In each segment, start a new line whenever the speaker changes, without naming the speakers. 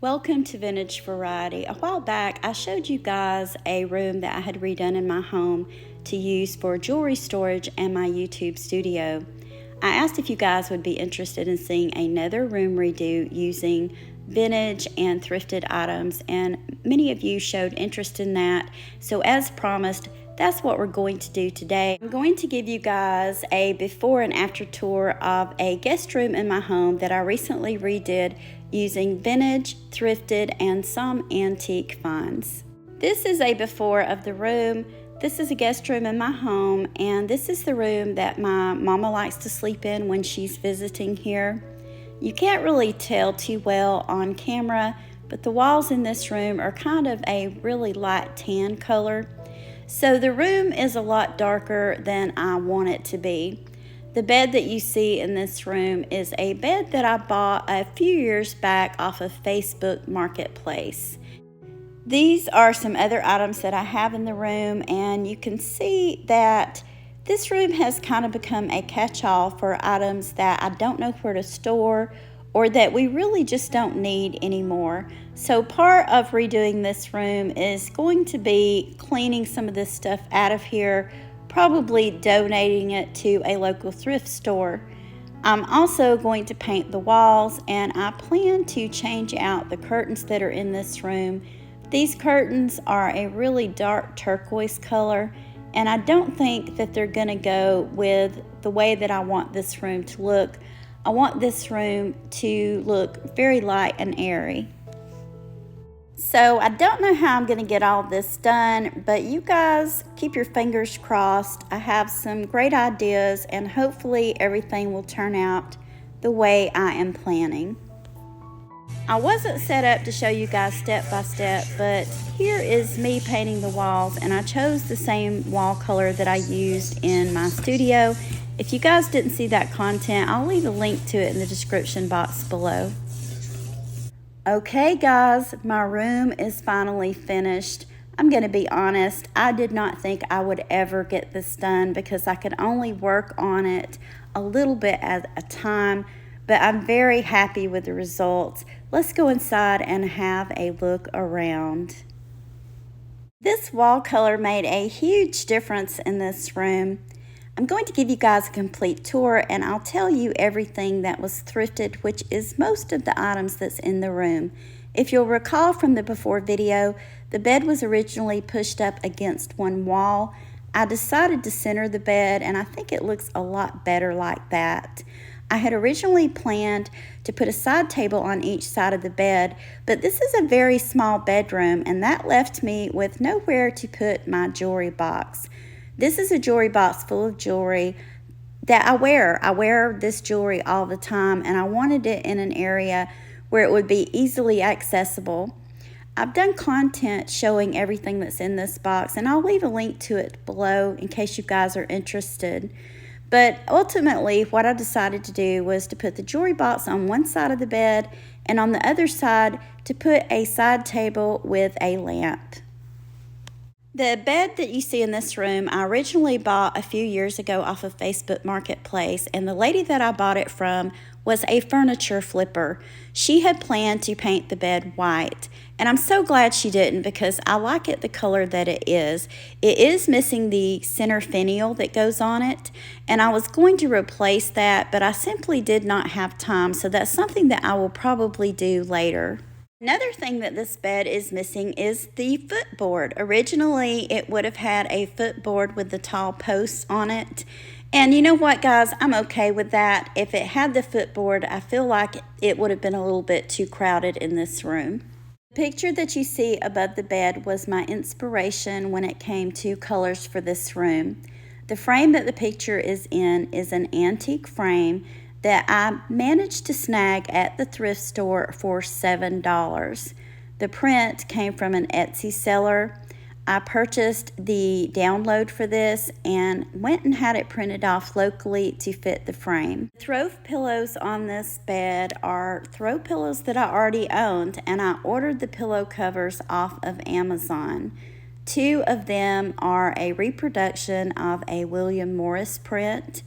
Welcome to Vintage Variety. A while back, I showed you guys a room that I had redone in my home to use for jewelry storage and my YouTube studio. I asked if you guys would be interested in seeing another room redo using vintage and thrifted items, and many of you showed interest in that. So as promised, that's what we're going to do today. I'm going to give you guys a before and after tour of a guest room in my home that I recently redid using vintage, thrifted, and some antique finds. This is a before of the room. This is a guest room in my home, and this is the room that my mama likes to sleep in when she's visiting here. You can't really tell too well on camera, but the walls in this room are kind of a really light tan color. So the room is a lot darker than I want it to be. The bed that you see in this room is a bed that I bought a few years back off of Facebook Marketplace. These are some other items that I have in the room, and you can see that this room has kind of become a catch-all for items that I don't know where to store or that we really just don't need anymore. So part of redoing this room is going to be cleaning some of this stuff out of here, probably donating it to a local thrift store. I'm also going to paint the walls, and I plan to change out the curtains that are in this room. These curtains are a really dark turquoise color, and I don't think that they're going to go with the way that I want this room to look. I want this room to look very light and airy. So I don't know how I'm going to get all this done, but you guys keep your fingers crossed. I have some great ideas, and hopefully everything will turn out the way I am planning. I wasn't set up to show you guys step by step, but here is me painting the walls, and I chose the same wall color that I used in my studio. If you guys didn't see that content, I'll leave a link to it in the description box below. Okay guys, my room is finally finished. I'm going to be honest, I did not think I would ever get this done because I could only work on it a little bit at a time, but I'm very happy with the results. Let's go inside and have a look around. This wall color made a huge difference in this room. I'm going to give you guys a complete tour, and I'll tell you everything that was thrifted, which is most of the items that's in the room. If you'll recall from the before video, the bed was originally pushed up against one wall. I decided to center the bed, and I think it looks a lot better like that. I had originally planned to put a side table on each side of the bed, but this is a very small bedroom, and that left me with nowhere to put my jewelry box. This is a jewelry box full of jewelry that I wear. I wear this jewelry all the time, and I wanted it in an area where it would be easily accessible. I've done content showing everything that's in this box, and I'll leave a link to it below in case you guys are interested. But ultimately, what I decided to do was to put the jewelry box on one side of the bed, and on the other side to put a side table with a lamp. The bed that you see in this room, I originally bought a few years ago off of Facebook Marketplace, and the lady that I bought it from was a furniture flipper. She had planned to paint the bed white, and I'm so glad she didn't because I like it the color that it is. It is missing the center finial that goes on it, and I was going to replace that, but I simply did not have time, so that's something that I will probably do later. Another thing that this bed is missing is the footboard. Originally, it would have had a footboard with the tall posts on it. And you know what, guys? I'm okay with that. If it had the footboard, I feel like it would have been a little bit too crowded in this room. The picture that you see above the bed was my inspiration when it came to colors for this room. The frame that the picture is in is an antique frame that I managed to snag at the thrift store for $7. The print came from an Etsy seller. I purchased the download for this and went and had it printed off locally to fit the frame. The throw pillows on this bed are throw pillows that I already owned, and I ordered the pillow covers off of Amazon. Two of them are a reproduction of a William Morris print,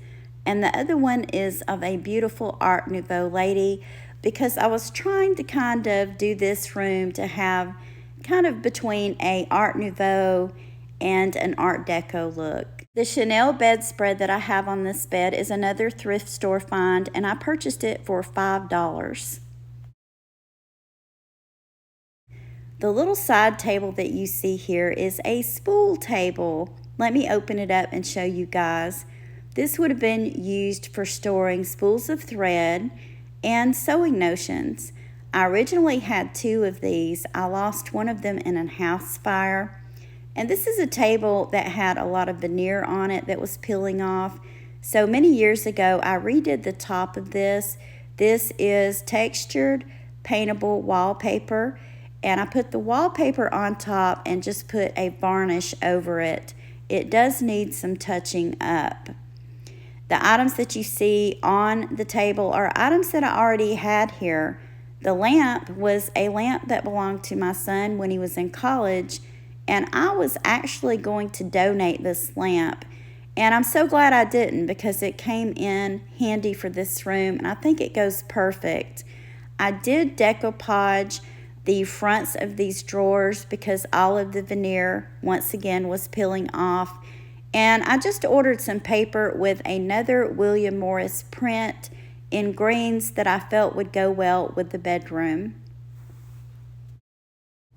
and the other one is of a beautiful Art Nouveau lady. because I was trying to kind of do this room to have kind of between a Art Nouveau and an Art Deco look. The Chanel bedspread that I have on this bed is another thrift store find, and I purchased it for $5. The little side table that you see here is a spool table. Let me open it up and show you guys. This would have been used for storing spools of thread and sewing notions. I originally had 2 of these. I lost one of them in a house fire. And this is a table that had a lot of veneer on it that was peeling off. So many years ago, I redid the top of this. This is textured, paintable wallpaper. And I put the wallpaper on top and just put a varnish over it. It does need some touching up. The items that you see on the table are items that I already had here. The lamp was a lamp that belonged to my son when he was in college, and I was actually going to donate this lamp. And I'm so glad I didn't, because it came in handy for this room, and I think it goes perfect. I did decoupage the fronts of these drawers because all of the veneer, once again, was peeling off. And I just ordered some paper with another William Morris print in greens that I felt would go well with the bedroom.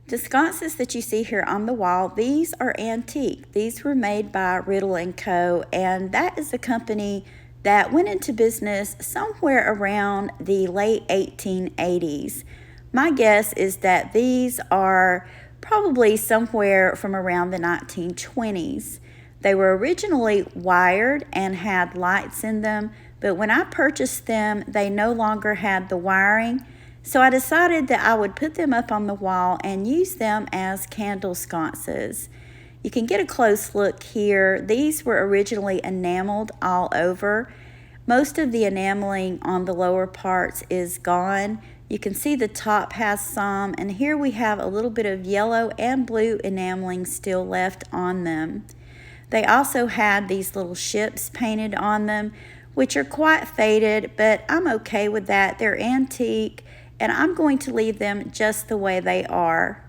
The sconces that you see here on the wall, these are antique. These were made by Riddle & Co., and that is a company that went into business somewhere around the late 1880s. My guess is that these are probably somewhere from around the 1920s. They were originally wired and had lights in them, but when I purchased them, they no longer had the wiring. So I decided that I would put them up on the wall and use them as candle sconces. You can get a close look here. These were originally enameled all over. Most of the enameling on the lower parts is gone. You can see the top has some, and here we have a little bit of yellow and blue enameling still left on them. They also had these little ships painted on them, which are quite faded, but I'm okay with that. They're antique, and I'm going to leave them just the way they are.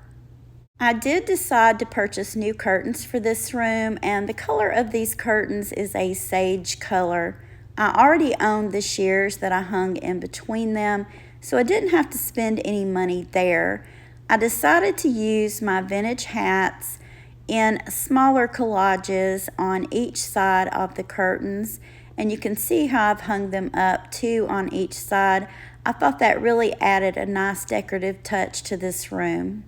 I did decide to purchase new curtains for this room, and the color of these curtains is a sage color. I already owned the shears that I hung in between them, so I didn't have to spend any money there. I decided to use my vintage hats in smaller collages on each side of the curtains, and you can see how I've hung them up 2 on each side. I thought that really added a nice decorative touch to this room.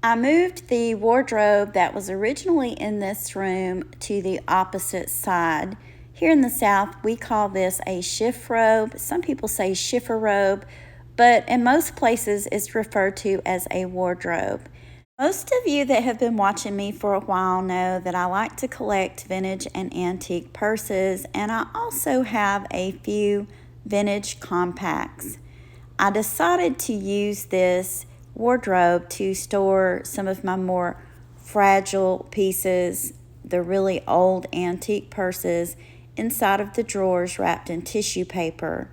I moved the wardrobe that was originally in this room to the opposite side. Here in the South, we call this a chiffrobe. Some people say chifferobe, but in most places it's referred to as a wardrobe. Most of you that have been watching me for a while know that I like to collect vintage and antique purses, and I also have a few vintage compacts. I decided to use this wardrobe to store some of my more fragile pieces, the really old antique purses, inside of the drawers wrapped in tissue paper.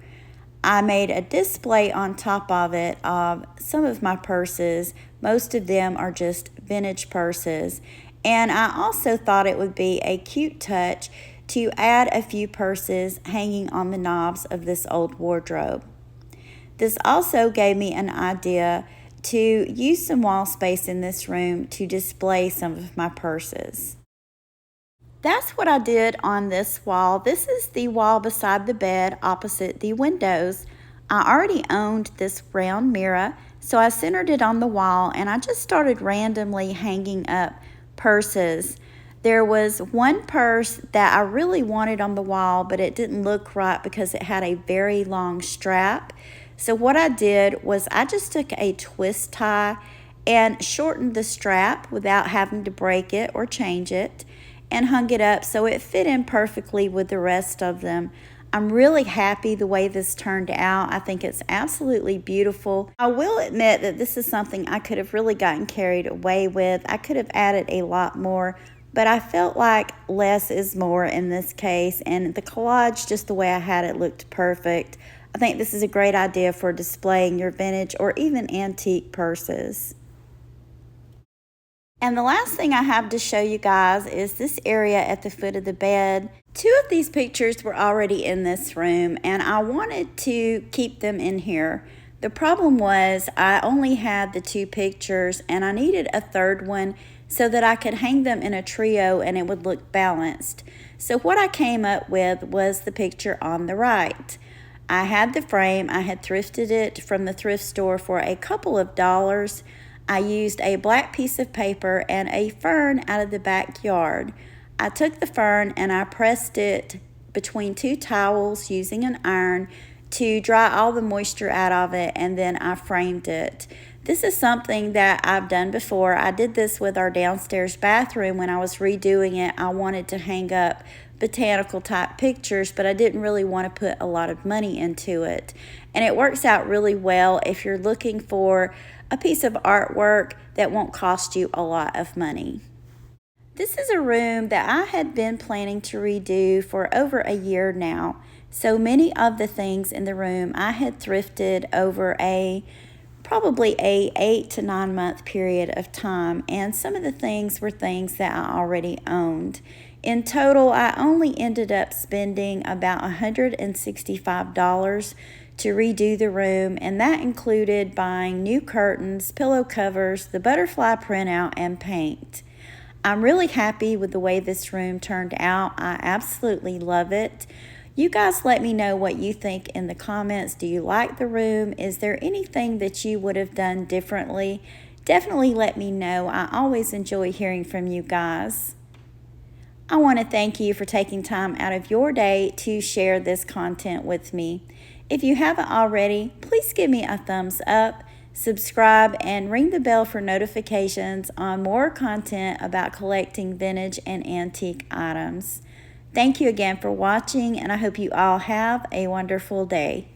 I made a display on top of it of some of my purses. Most of them are just vintage purses. And I also thought it would be a cute touch to add a few purses hanging on the knobs of this old wardrobe. This also gave me an idea to use some wall space in this room to display some of my purses. That's what I did on this wall. This is the wall beside the bed opposite the windows. I already owned this round mirror, so I centered it on the wall and I just started randomly hanging up purses. There was one purse that I really wanted on the wall, but it didn't look right because it had a very long strap. So what I did was I just took a twist tie and shortened the strap without having to break it or change it, and hung it up so it fit in perfectly with the rest of them. I'm really happy the way this turned out. I think it's absolutely beautiful. I will admit that this is something I could have really gotten carried away with. I could have added a lot more, but I felt like less is more in this case, and the collage, just the way I had it, looked perfect. I think this is a great idea for displaying your vintage or even antique purses. And the last thing I have to show you guys is this area at the foot of the bed. Two of these pictures were already in this room, and I wanted to keep them in here. The problem was I only had the two pictures, and I needed a third one so that I could hang them in a trio and it would look balanced. So what I came up with was the picture on the right. I had the frame. I had thrifted it from the thrift store for a couple of dollars. I used a black piece of paper and a fern out of the backyard. I took the fern and I pressed it between two towels using an iron to dry all the moisture out of it, and then I framed it. This is something that I've done before. I did this with our downstairs bathroom when I was redoing it. I wanted to hang up botanical type pictures, but I didn't really want to put a lot of money into it. And it works out really well if you're looking for a piece of artwork that won't cost you a lot of money. This is a room that I had been planning to redo for over a year now. So many of the things in the room I had thrifted over probably a 8 to 9 month period of time, and some of the things were things that I already owned. In total, I only ended up spending about $165 to redo the room, and that included buying new curtains, pillow covers, the butterfly printout, and paint. I'm really happy with the way this room turned out. I absolutely love it. You guys let me know what you think in the comments. Do you like the room? Is there anything that you would have done differently? Definitely let me know. I always enjoy hearing from you guys. I want to thank you for taking time out of your day to share this content with me. If you haven't already, please give me a thumbs up, subscribe, and ring the bell for notifications on more content about collecting vintage and antique items. Thank you again for watching, and I hope you all have a wonderful day.